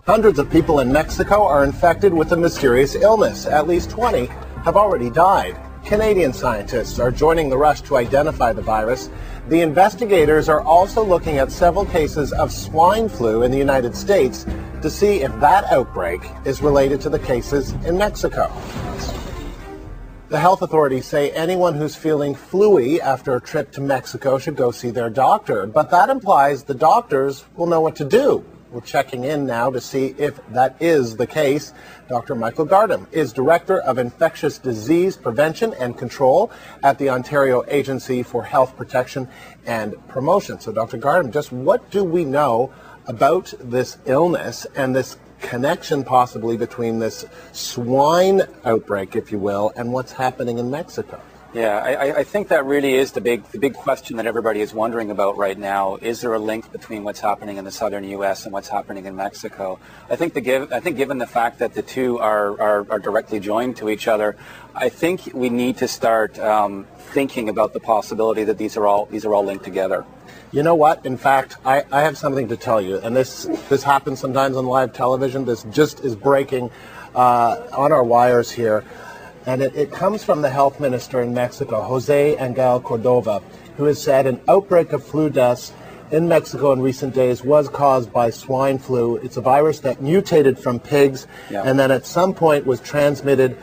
Hundreds of people in Mexico are infected with a mysterious illness. At least 20 have already died. Canadian scientists are joining the rush to identify the virus. The investigators are also looking at several cases of swine flu in the United States to see if that outbreak is related to the cases in Mexico. The health authorities say anyone who's feeling flu-y after a trip to Mexico should go see their doctor, but that implies the doctors will know what to do. We're checking in now to see if that is the case. Dr. Michael Gardam is Director of Infectious Disease Prevention and Control at the Ontario Agency for Health Protection and Promotion. So, Dr. Gardam, just what do we know about this illness and this connection possibly between this swine outbreak, if you will, and what's happening in Mexico? Yeah, I think that really is the big question that everybody is wondering about right now. Is there a link between what's happening in the southern U.S. and what's happening in Mexico? I think given the fact that the two are directly joined to each other, I think we need to start thinking about the possibility that these are all linked together. You know what? In fact, I have something to tell you, and this happens sometimes on live television. This just is breaking on our wires here. And it comes from the health minister in Mexico, Jose Angel Cordova, who has said an outbreak of flu deaths in Mexico in recent days was caused by swine flu. It's a virus that mutated from pigs and then at some point was transmitted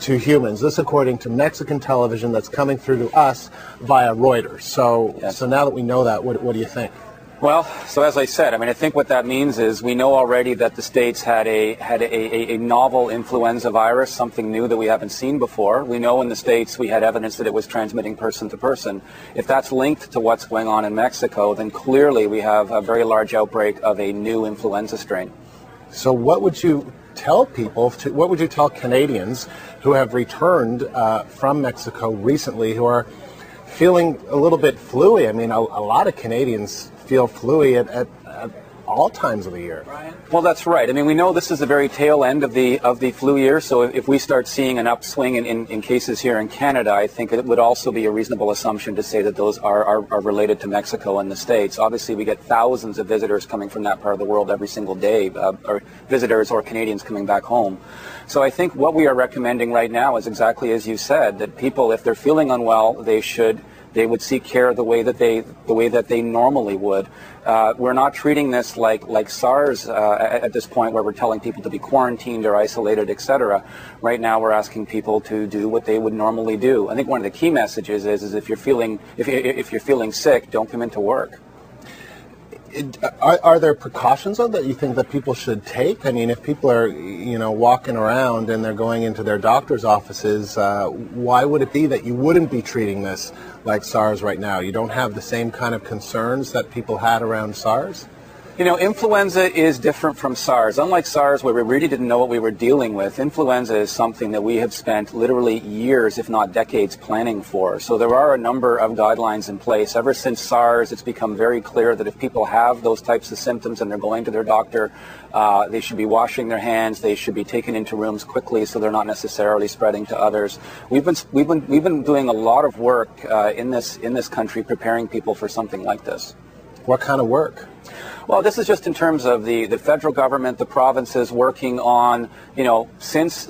to humans. This according to Mexican television that's coming through to us via Reuters. So now that we know that, what do you think? Well, so as I said, I think what that means is we know already that the States had a novel influenza virus, something new that we haven't seen before. We know in the States we had evidence that it was transmitting person to person. If that's linked to what's going on in Mexico, then clearly we have a very large outbreak of a new influenza strain. So what would you tell people, what would you tell Canadians who have returned from Mexico recently who are feeling a little bit flu-y? I mean, a lot of Canadians feel flu-y at all times of the year. Well, that's right. I mean, we know this is the very tail end of the flu year, so if we start seeing an upswing in cases here in Canada, I think it would also be a reasonable assumption to say that those are related to Mexico and the States. Obviously, we get thousands of visitors coming from that part of the world every single day, or visitors or Canadians coming back home. So I think what we are recommending right now is exactly as you said, that people, if they're feeling unwell, they would seek care the way that they normally would. We're not treating this like SARS at this point, where we're telling people to be quarantined or isolated, etc. Right now, we're asking people to do what they would normally do. I think one of the key messages is if you're feeling sick, don't come into work. Are there precautions though that you think that people should take? I mean, if people are, walking around and they're going into their doctor's offices, why would it be that you wouldn't be treating this like SARS right now? You don't have the same kind of concerns that people had around SARS? Influenza is different from SARS. Unlike SARS, where we really didn't know what we were dealing with, influenza is something that we have spent literally years, if not decades, planning for. So there are a number of guidelines in place. Ever since SARS, it's become very clear that if people have those types of symptoms and they're going to their doctor, they should be washing their hands. They should be taken into rooms quickly so they're not necessarily spreading to others. We've been doing a lot of work in this country preparing people for something like this. What kind of work? Well, this is just in terms of the federal government, the provinces working on, since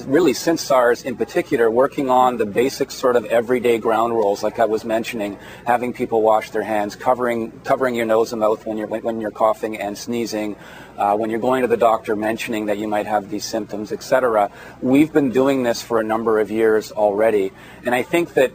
SARS in particular, working on the basic sort of everyday ground rules, like I was mentioning, having people wash their hands, covering your nose and mouth when you're coughing and sneezing, when you're going to the doctor, mentioning that you might have these symptoms, etc. We've been doing this for a number of years already, and I think that,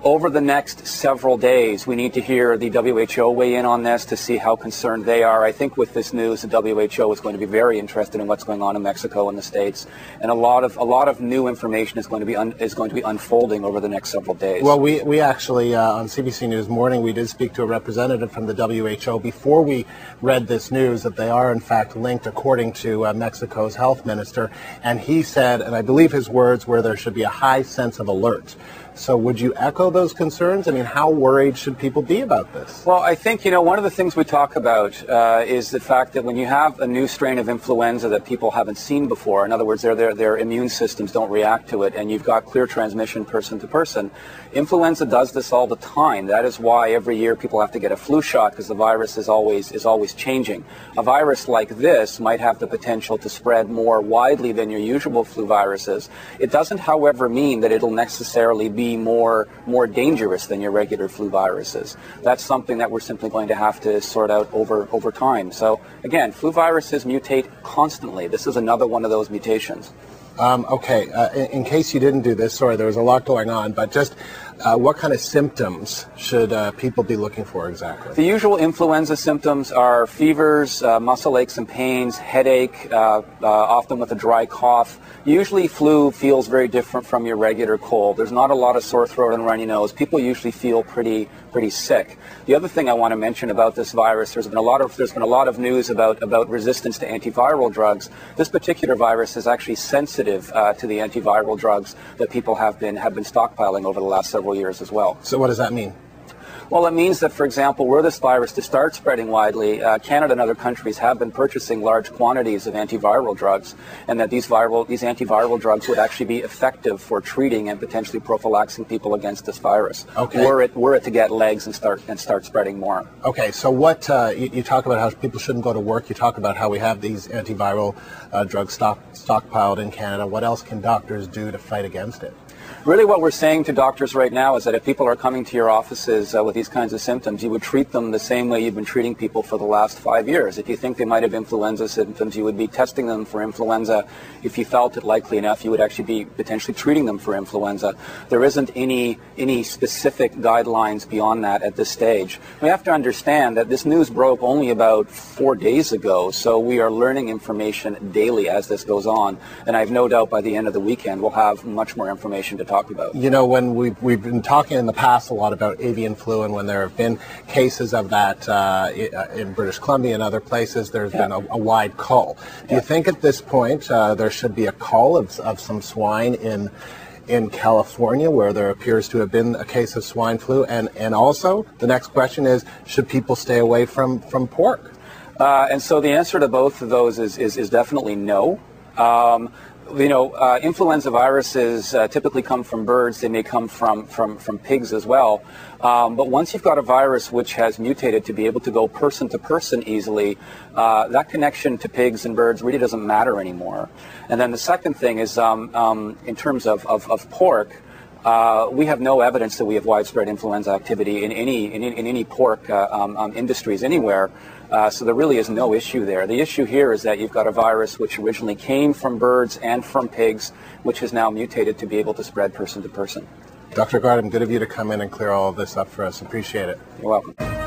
over the next several days, we need to hear the WHO weigh in on this to see how concerned they are. I think with this news, the WHO is going to be very interested in what's going on in Mexico and the States, and a lot of new information is going to be unfolding over the next several days. Well, we actually on CBC News Morning we did speak to a representative from the WHO before we read this news that they are in fact linked, according to Mexico's health minister, and he said, and I believe his words were, there should be a high sense of alert So would you echo those concerns? I mean, how worried should people be about this? Well, I think, one of the things we talk about is the fact that when you have a new strain of influenza that people haven't seen before, in other words, their immune systems don't react to it, and you've got clear transmission person to person, influenza does this all the time. That is why every year people have to get a flu shot, because the virus is always changing. A virus like this might have the potential to spread more widely than your usual flu viruses. It doesn't, however, mean that it'll necessarily be more dangerous than your regular flu viruses. That's something that we're simply going to have to sort out over time. So again, flu viruses mutate constantly. This is another one of those mutations. In case you didn't do this, sorry, there was a lot going on, but just what kind of symptoms should people be looking for exactly? The usual influenza symptoms are fevers, muscle aches and pains, headache, often with a dry cough. Usually flu feels very different from your regular cold. There's not a lot of sore throat and runny nose. People usually feel pretty sick. The other thing I want to mention about this virus, there's been a lot of news about resistance to antiviral drugs. This particular virus is actually sensitive to the antiviral drugs that people have been stockpiling over the last several years as well. So what does that mean? Well, it means that, for example, were this virus to start spreading widely, Canada and other countries have been purchasing large quantities of antiviral drugs, and that these antiviral drugs would actually be effective for treating and potentially prophylaxing people against this virus. Okay. Were it to get legs and start spreading more. Okay, so what you talk about how people shouldn't go to work. You talk about how we have these antiviral drugs stockpiled in Canada. What else can doctors do to fight against it? Really what we're saying to doctors right now is that if people are coming to your offices with these kinds of symptoms, you would treat them the same way you've been treating people for the last 5 years. If you think they might have influenza symptoms, you would be testing them for influenza. If you felt it likely enough, you would actually be potentially treating them for influenza. There isn't any specific guidelines beyond that at this stage. We have to understand that this news broke only about 4 days ago, so we are learning information daily as this goes on, and I have no doubt by the end of the weekend we'll have much more information to talk about. When we've been talking in the past a lot about avian flu, and when there have been cases of that in British Columbia and other places, there's been a wide cull. Do you think at this point there should be a cull of some swine in California, where there appears to have been a case of swine flu? And also, the next question is, should people stay away from pork? And so the answer to both of those is definitely no. Influenza viruses typically come from birds. They may come from pigs as well. But once you've got a virus which has mutated to be able to go person to person easily, that connection to pigs and birds really doesn't matter anymore. And then the second thing is, in terms of pork, we have no evidence that we have widespread influenza activity in any pork industries anywhere. So there really is no issue there. The issue here is that you've got a virus which originally came from birds and from pigs, which has now mutated to be able to spread person to person. Dr. Gardam, good of you to come in and clear all of this up for us. Appreciate it. You're welcome.